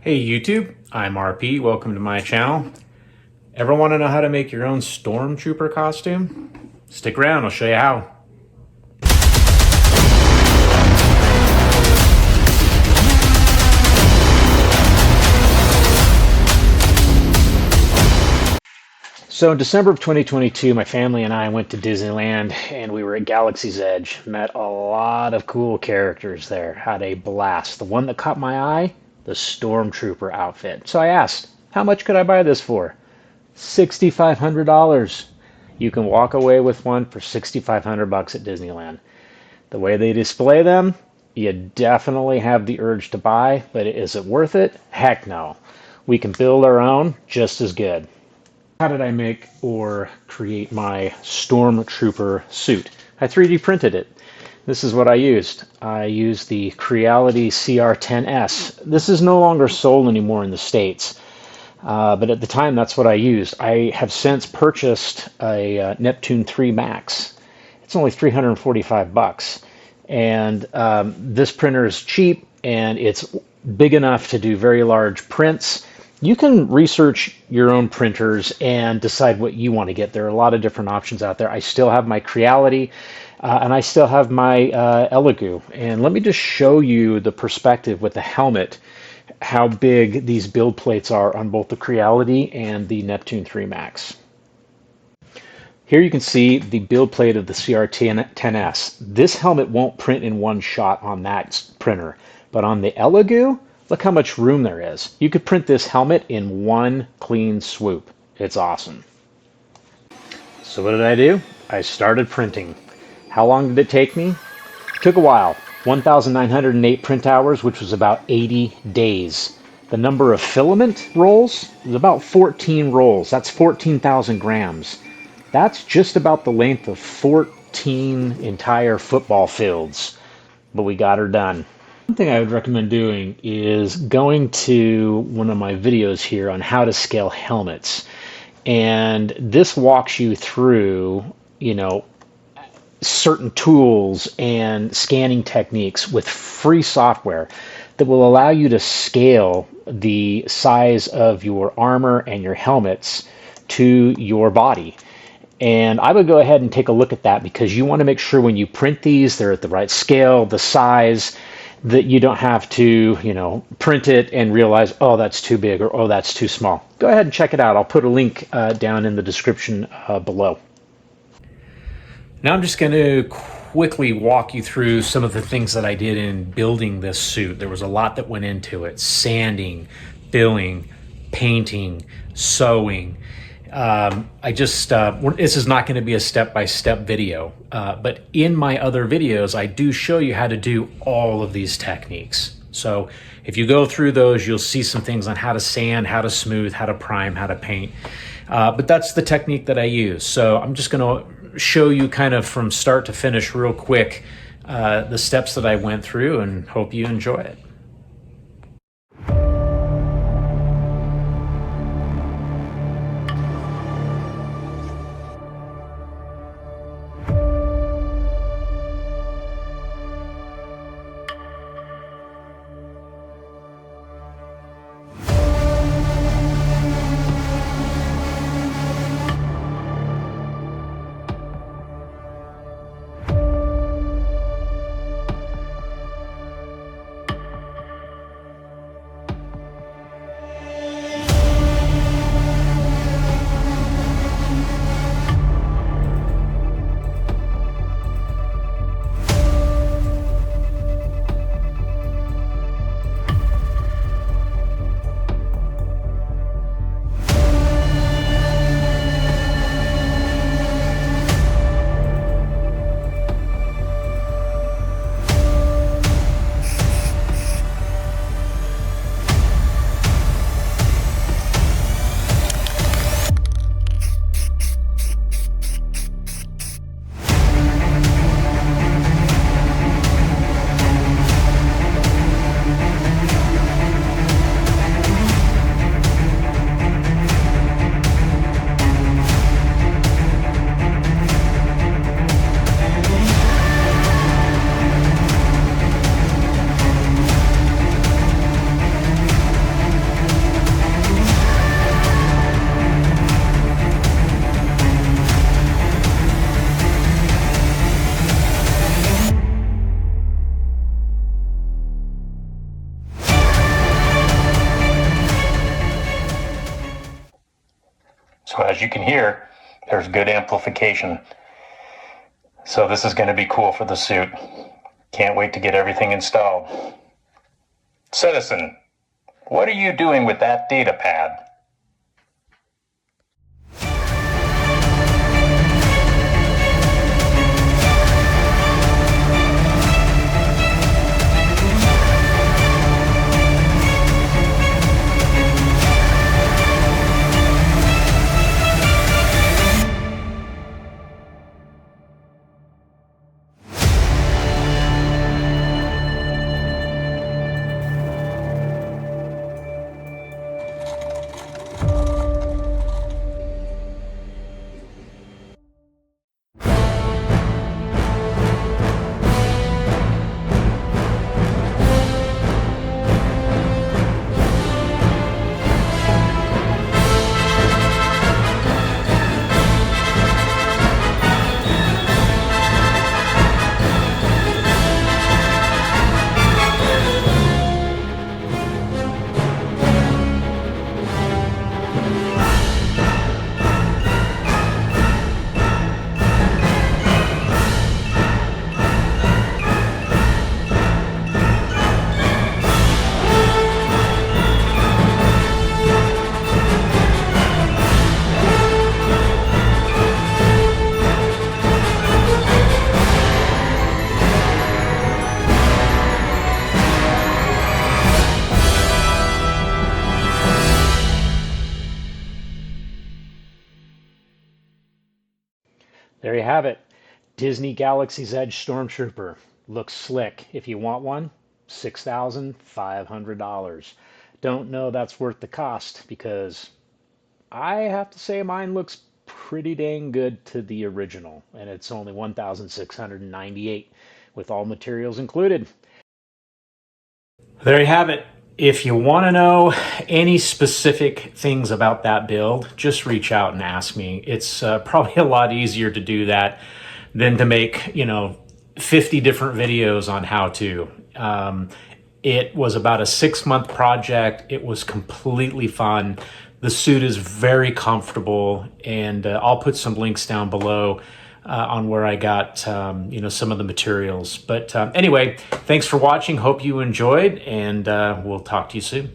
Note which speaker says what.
Speaker 1: Hey YouTube, I'm RP. Welcome to my channel. Ever want to know how to make your own stormtrooper costume? Stick around, I'll show you how. So in December of 2022, my family and I went to Disneyland and we were at Galaxy's Edge. Met a lot of cool characters there. Had a blast. The one that caught my eye, the Stormtrooper outfit. So I asked, how much could I buy this for? $6,500. You can walk away with one for $6,500 at Disneyland. The way they display them, you definitely have the urge to buy, but is it worth it? Heck no. We can build our own just as good. How did I make or create my Stormtrooper suit? I 3D printed it. This is what I used. I used the Creality CR10S. This is no longer sold anymore in the States, but at the time that's what I used. I have since purchased a Neptune 3 Max. It's only $345, and this printer is cheap and it's big enough to do very large prints. You can research your own printers and decide what you want to get. There are a lot of different options out there. I still have my Creality and I still have my Elegoo. And let me just show you the perspective with the helmet, how big these build plates are on both the Creality and the Neptune 3 Max. Here you can see the build plate of the CR10S. This helmet won't print in one shot on that printer, but on the Elegoo, look how much room there is. You could print this helmet in one clean swoop. It's awesome. So what did I do? I started printing. How long did it take me? It took a while. 1,908 print hours, which was about 80 days. The number of filament rolls was about 14 rolls. That's 14,000 grams. That's just about the length of 14 entire football fields. But we got her done. One thing I would recommend doing is going to one of my videos here on how to scale helmets. And this walks you through, certain tools and scanning techniques with free software that will allow you to scale the size of your armor and your helmets to your body. And I would go ahead and take a look at that because you want to make sure when you print these, they're at the right scale, the size, that you don't have to, print it and realize, oh, that's too big or, oh, that's too small. Go ahead and check it out. I'll put a link down in the description below. Now I'm just going to quickly walk you through some of the things that I did in building this suit. There was a lot that went into it: sanding, filling, painting, sewing. This is not going to be a step-by-step video, but in my other videos, I do show you how to do all of these techniques. So if you go through those, you'll see some things on how to sand, how to smooth, how to prime, how to paint. But that's the technique that I use. So I'm just going to show you kind of from start to finish real quick, the steps that I went through, and hope you enjoy it.
Speaker 2: So as you can hear, there's good amplification. So this is going to be cool for the suit. Can't wait to get everything installed. Citizen, what are you doing with that data pad?
Speaker 1: There you have it. Disney Galaxy's Edge Stormtrooper. Looks slick. If you want one, $6,500. Don't know that's worth the cost because I have to say mine looks pretty dang good to the original, and it's only $1,698 with all materials included. There you have it. If you want to know any specific things about that build, just reach out and ask me. It's probably a lot easier to do that than to make, 50 different videos on how to. It was about a 6-month project. It was completely fun. The suit is very comfortable, and I'll put some links down below on where I got, some of the materials. But anyway, thanks for watching. Hope you enjoyed, and we'll talk to you soon.